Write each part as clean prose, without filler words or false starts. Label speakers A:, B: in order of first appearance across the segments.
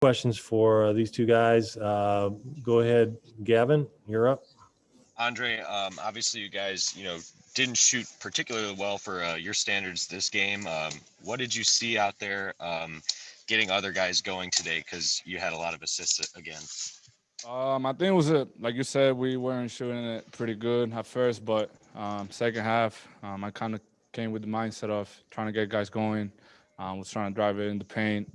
A: questions for these two guys. Go ahead, Gavin, you're up.
B: Andre, obviously you guys, didn't shoot particularly well for your standards this game. What did you see out there getting other guys going today? Because you had a lot of assists again.
C: I think it was like you said, we weren't shooting it pretty good at first, but second half, I kind of came with the mindset of trying to get guys going. Was trying to drive it in the paint,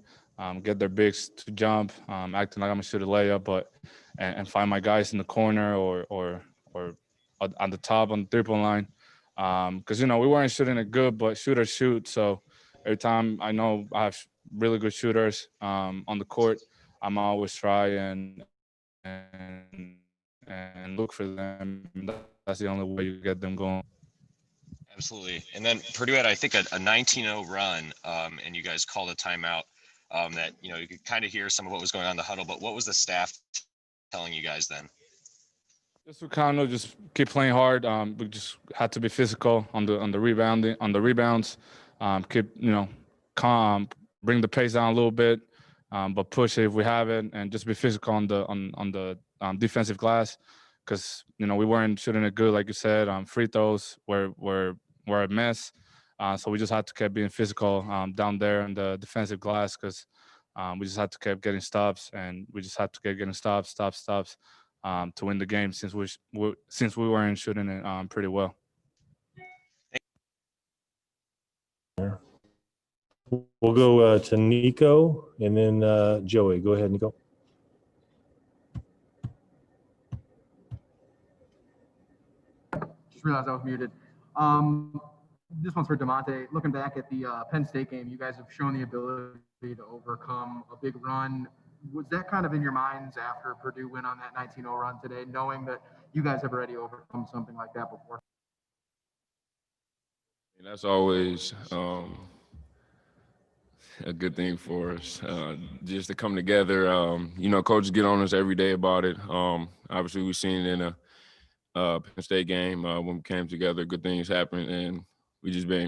C: get their bigs to jump, acting like I'm gonna shoot a layup, but and find my guys in the corner or on the top on the 3-point line, because we weren't shooting it good, but shooters shoot. So every time I know I have really good shooters on the court, I'm always try and look for them. That's the only way you get them going.
B: Absolutely. And then Purdue had, I think, a 19-0 run, and you guys called a timeout. That you could kind of hear some of what was going on in the huddle. But what was the staff telling you guys then?
C: Just just keep playing hard. We just had to be physical on the rebounds. Keep calm, bring the pace down a little bit, but push it if we have it, and just be physical on the defensive glass, because we weren't shooting it good, like you said. Free throws were a mess, so we just had to keep being physical down there on the defensive glass, because we just had to keep getting stops, and we just had to keep getting stops to win the game, since we weren't shooting it pretty well.
A: We'll go to Nico and then Joey. Go ahead, Nico.
D: Just realized I was muted. This one's for Da'Monte. Looking back at the Penn State game, you guys have shown the ability to overcome a big run. Was that kind of in your minds after Purdue went on that 19-0 run today, knowing that you guys have already overcome something like that before?
E: That's always a good thing for us, just to come together. Coaches get on us every day about it. Obviously, we've seen it in a Penn State game when we came together, good things happen, and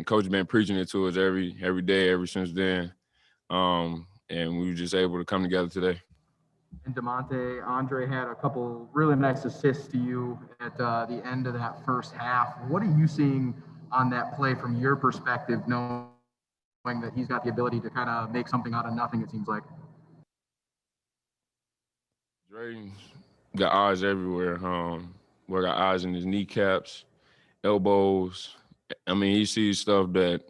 E: coach been preaching it to us every day ever since then, and we were just able to come together today.
D: And Da'Monte, Andre had a couple really nice assists to you at the end of that first half. What are you seeing on that play from your perspective, knowing that he's got the ability to kind of make something out of nothing, it seems like?
E: Dre got eyes everywhere. We got eyes in his kneecaps, elbows. I mean, he sees stuff that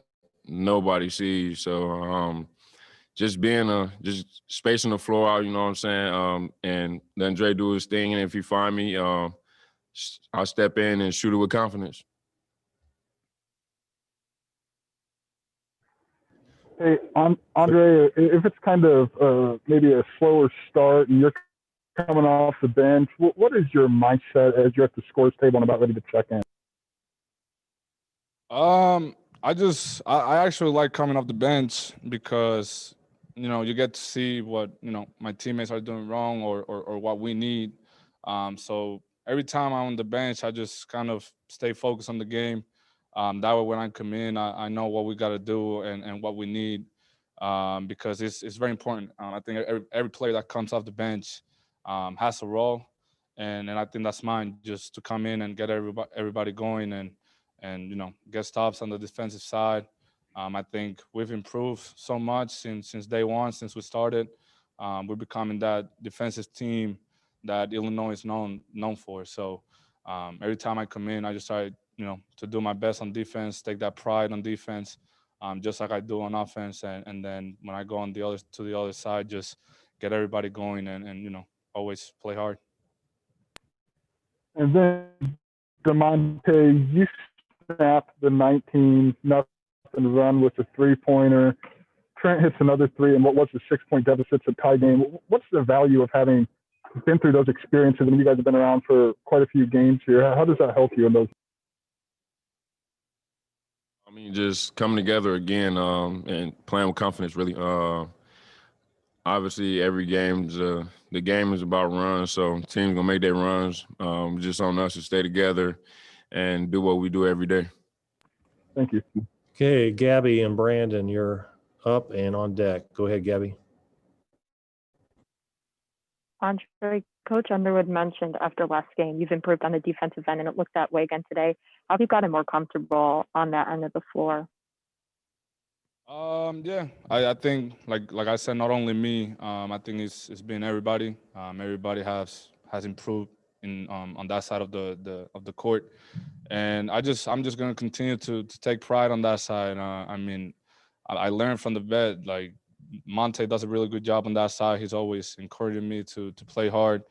E: nobody sees. So just just spacing the floor out, you know what I'm saying? And then Dre do his thing, and if he find me, I'll step in and shoot it with confidence.
F: Hey, Andre, if it's kind of maybe a slower start and you're coming off the bench, what is your mindset as you're at the scores table and about ready to check in?
C: I actually like coming off the bench, because you get to see what my teammates are doing wrong or what we need. So every time I'm on the bench, I just kind of stay focused on the game. That way, when I come in, I know what we got to do and what we need, because it's very important. I think every player that comes off the bench has a role, and I think that's mine, just to come in and get everybody going and get stops on the defensive side. I think we've improved so much since day one, since we started. We're becoming that defensive team that Illinois is known for. So every time I come in, I just try to do my best on defense, take that pride on defense, just like I do on offense. And then when I go to the other side, just get everybody going and always play hard.
F: And then, Da'Monte, you snapped the 19-0 run with a three-pointer. Trent hits another three, and what was the 6-point deficit to tie game? What's the value of having been through those experiences? I mean, you guys have been around for quite a few games here. How does that help you in those?
E: I mean, just coming together again and playing with confidence, really. Obviously, every game's the game is about runs, so teams gonna make their runs. Just on us to stay together and do what we do every day.
F: Thank you.
A: Okay, Gabby and Brandon, you're up and on deck. Go ahead, Gabby.
G: Andre, Coach Underwood mentioned after last game, you've improved on the defensive end, and it looked that way again today. How have you gotten more comfortable on that end of the floor?
C: Yeah, I think like I said, not only me. I think it's been everybody. Everybody has improved in on that side of the court, and I'm just gonna continue to take pride on that side. I mean, I learned from the vet. Like Monte does a really good job on that side. He's always encouraging me to play hard.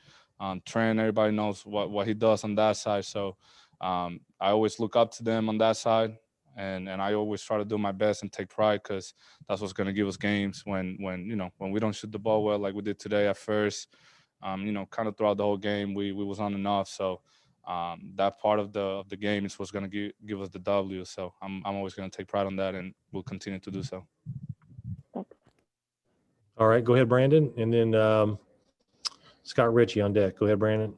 C: Trent, everybody knows what he does on that side. So I always look up to them on that side. And I always try to do my best and take pride because that's what's going to give us games when we don't shoot the ball well like we did today at first. Kind of throughout the whole game we was on and off. So that part of the game is what's going to give us the W. So I'm always going to take pride on that, and we'll continue to do so.
A: All right, go ahead, Brandon, and then Scott Ritchie on deck. Go ahead, Brandon.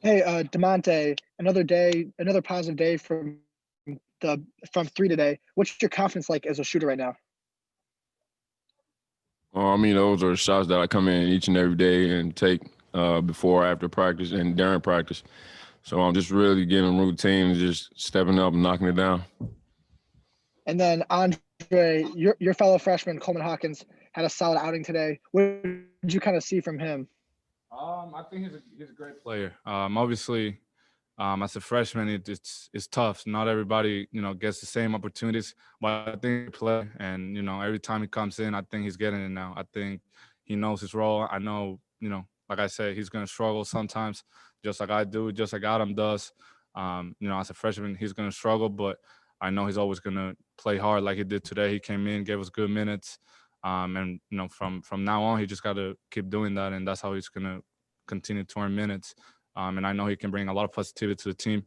H: Hey, Da'Monte, another positive day from three today. What's your confidence like as a shooter right now?
E: I mean, those are shots that I come in each and every day and take before, after practice, and during practice. So I'm just really getting a routine and just stepping up and knocking it down.
H: And then Andre, your fellow freshman Coleman Hawkins had a solid outing today. What did you kind of see from him?
C: I think he's a great player. Obviously, as a freshman, it's tough. Not everybody, gets the same opportunities. But I think he play, and every time he comes in, I think he's getting it now. I think he knows his role. I know, like I said, he's gonna struggle sometimes, just like I do, just like Adam does. As a freshman, he's gonna struggle, but I know he's always gonna play hard like he did today. He came in, gave us good minutes, and from now on, he just got to keep doing that, and that's how he's gonna continue to earn minutes. And I know he can bring a lot of positivity to the team.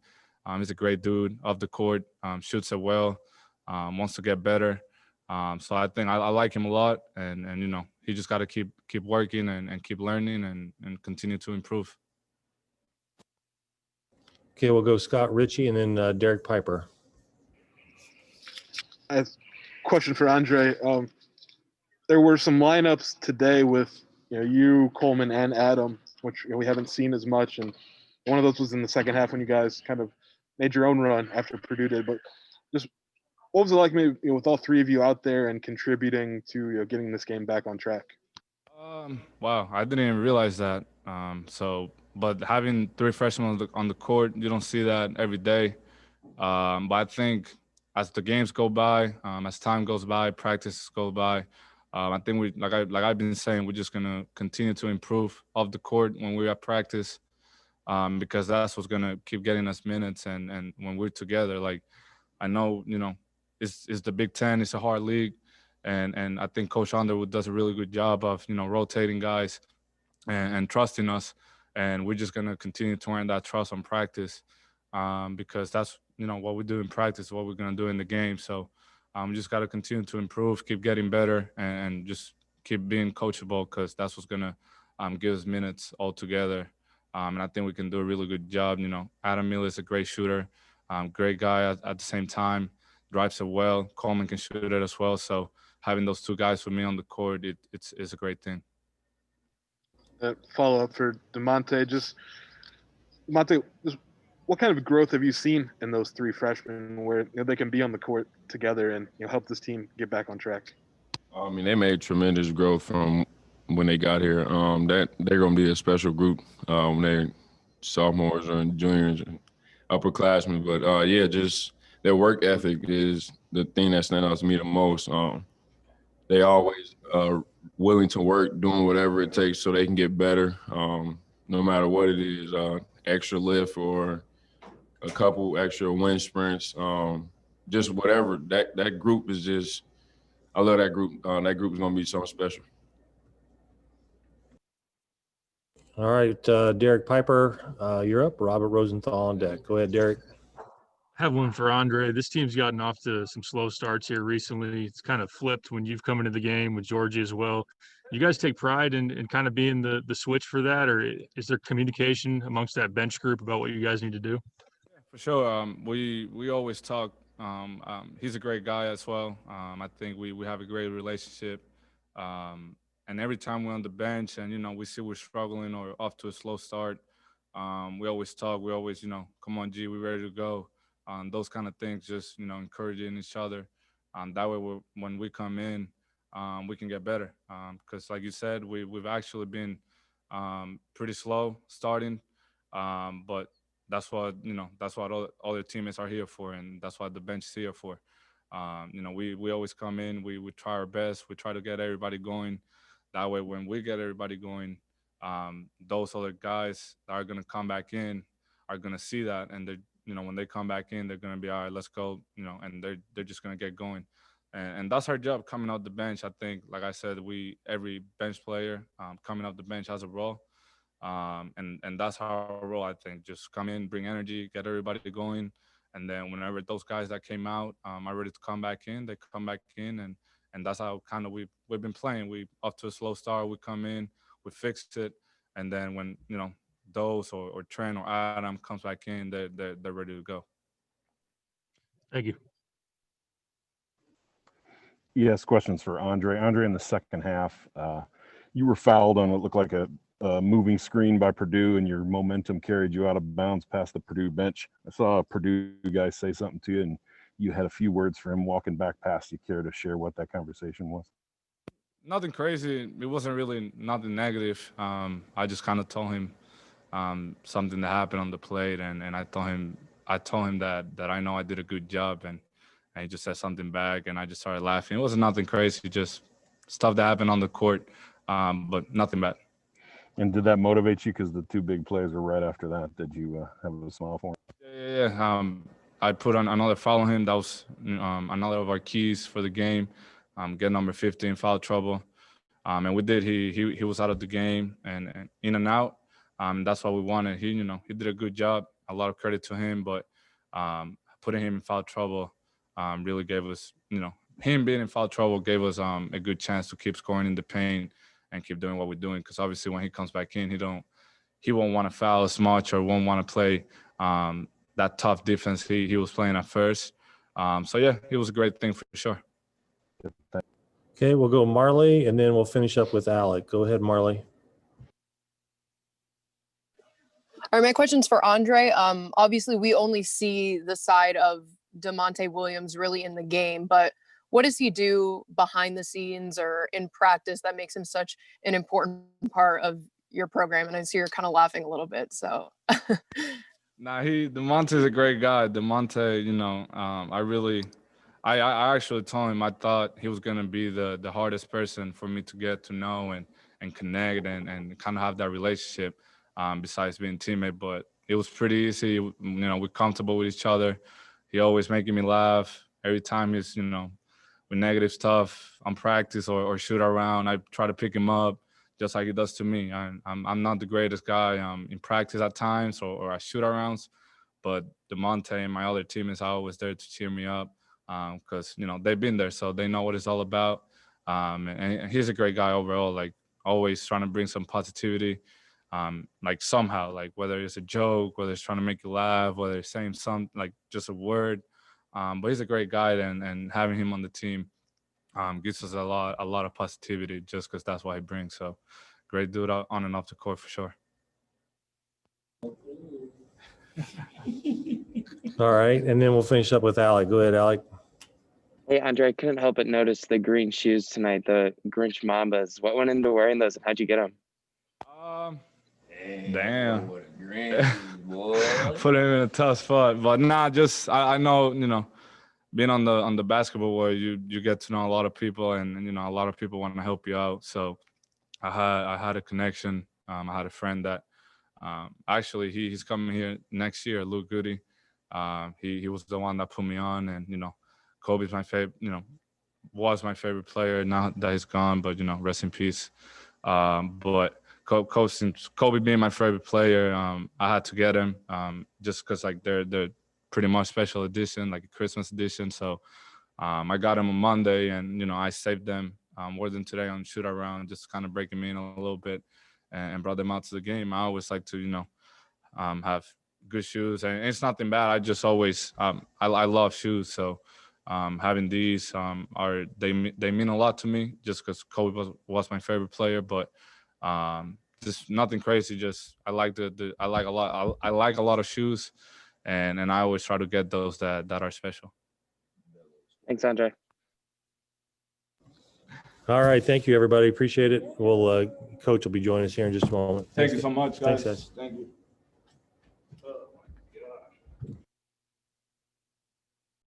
C: He's a great dude off the court, shoots it well, wants to get better. So I think I like him a lot, and he just got to keep working and keep learning and continue to improve.
A: Okay, we'll go Scott Ritchie and then Derek Piper.
I: I have a question for Andre. There were some lineups today with you, Coleman, and Adam, which we haven't seen as much, and one of those was in the second half when you guys kind of made your own run after Purdue did. But just what was it like, maybe with all three of you out there and contributing to getting this game back on track?
C: Wow, I didn't even realize that. But having three freshmen on the court, you don't see that every day. But I think as the games go by, as time goes by, practices go by, I think we like I've been saying, we're just gonna continue to improve off the court when we're at practice, because that's what's gonna keep getting us minutes. And when we're together, like I know it's the Big Ten, it's a hard league, and I think Coach Underwood does a really good job of rotating guys and trusting us, and we're just gonna continue to earn that trust on practice, because that's what we do in practice, what we're gonna do in the game. So we just got to continue to improve, keep getting better, and just keep being coachable, because that's what's gonna give us minutes all together. And I think we can do a really good job. Adam Miller is a great shooter, great guy at the same time, drives it well. Coleman can shoot it as well. So having those two guys with me on the court, it's a great thing.
I: Follow up for Da'Monte. Da'Monte, what kind of growth have you seen in those three freshmen where they can be on the court together and help this team get back on track?
E: I mean, they made tremendous growth from when they got here. That they're gonna be a special group when they're sophomores and juniors and upperclassmen. But yeah, just their work ethic is the thing that stands out to me the most. They always willing to work, doing whatever it takes so they can get better, no matter what it is, extra lift or a couple extra wind sprints, just whatever. That group is just, I love that group. That group is going to be something special.
A: All right, Derek Piper, you're up. Robert Rosenthal on deck. Go ahead, Derek.
J: I have one for Andre. This team's gotten off to some slow starts here recently. It's kind of flipped when you've come into the game with Georgia as well. You guys take pride in kind of being the switch for that, or is there communication amongst that bench group about what you guys need to do?
C: For sure. We always talk. He's a great guy as well. I think we have a great relationship. And every time we're on the bench and, we see we're struggling or off to a slow start, we always talk. We always, come on, G, we're ready to go. Those kind of things, just, encouraging each other. That way, when we come in, we can get better. Because, like you said, we've actually been pretty slow starting. But that's what all the teammates are here for, and that's what the bench is here for. We always come in, we try our best, we try to get everybody going. That way, when we get everybody going, those other guys that are gonna come back in are gonna see that, and when they come back in, they're gonna be all right. Let's go, and they're just gonna get going, and that's our job coming out the bench. I think, like I said, every bench player coming off the bench has a role, and that's our role. I think just come in, bring energy, get everybody going, and then whenever those guys that came out are ready to come back in, they come back in, and that's how kind of we've been playing. We off to a slow start, we come in, we fixed it, and then when those or Trent or Adam comes back in, they're ready to go.
J: Thank you.
K: Yes, questions for Andre. Andre, in the second half, you were fouled on what looked like a moving screen by Purdue, and your momentum carried you out of bounds past the Purdue bench. I saw a Purdue guy say something to you, and you had a few words for him walking back past. You care to share what that conversation was?
C: Nothing crazy. It wasn't really nothing negative. I just kind of told him something that happened on the plate, and I told him that I know I did a good job, and he just said something back, and I just started laughing. It wasn't nothing crazy, just stuff that happened on the court, but nothing bad.
K: And did that motivate you? Because the two big plays were right after that. Did you have a smile for him?
C: Yeah. I put on another foul on him. That was another of our keys for the game. Get number 15, foul trouble. And we did. He was out of the game and in and out. That's what we wanted. He did a good job. A lot of credit to him, but putting him in foul trouble really gave us, him being in foul trouble gave us a good chance to keep scoring in the paint and keep doing what we're doing. Because obviously when he comes back in, he won't want to foul as much or won't want to play that tough defense he was playing at first. So yeah, it was a great thing for sure.
A: Okay, we'll go Marley, and then we'll finish up with Alec. Go ahead, Marley.
L: All right, my question's for Andre. Obviously, we only see the side of Da'Monte Williams really in the game, but what does he do behind the scenes or in practice that makes him such an important part of your program? And I see you're kind of laughing a little bit, so.
C: Nah, Da'Monte is a great guy. Da'Monte, I actually told him I thought he was gonna be the hardest person for me to get to know and connect and kind of have that relationship. Besides being teammate, but it was pretty easy. We're comfortable with each other. He always making me laugh every time he's with negative stuff on practice or shoot around. I try to pick him up just like he does to me. I'm not the greatest guy in practice at times or I shoot arounds, but Da'Monte and my other teammates are always there to cheer me up because they've been there, so they know what it's all about. And he's a great guy overall. Like always trying to bring some positivity. Like somehow, like whether it's a joke, whether it's trying to make you laugh, whether it's saying something like just a word. But he's a great guy, and having him on the team gives us a lot of positivity just because that's what he brings. So great dude on and off the court for sure.
A: All right, and then we'll finish up with Alec. Go ahead, Alec.
M: Hey, Andre, I couldn't help but notice the green shoes tonight, the Grinch Mambas. What went into wearing those and how'd you get them?
C: Damn. Put him in a tough spot. But nah, just I know, being on the basketball world, you get to know a lot of people and a lot of people want to help you out. So I had a connection. I had a friend that actually he's coming here next year, Luke Goody. He was the one that put me on, and Kobe's my favorite, was my favorite player. Now that he's gone, but rest in peace. But Kobe being my favorite player, I had to get him just because like they're pretty much special edition, like a Christmas edition. So I got him on Monday, and I saved them more than today on shoot around, just kind of breaking me in a little bit and brought them out to the game. I always like to have good shoes, and it's nothing bad. I just always I love shoes, so having these they mean a lot to me, just because Kobe was my favorite player. But just nothing crazy. Just I like I like a lot. I like a lot of shoes, and I always try to get those that are special.
M: Thanks, Andre.
A: All right. Thank you, everybody. Appreciate it. Coach will be joining us here in just a moment.
C: Thank you so much, guys.
A: Thanks, guys.
C: Thank you.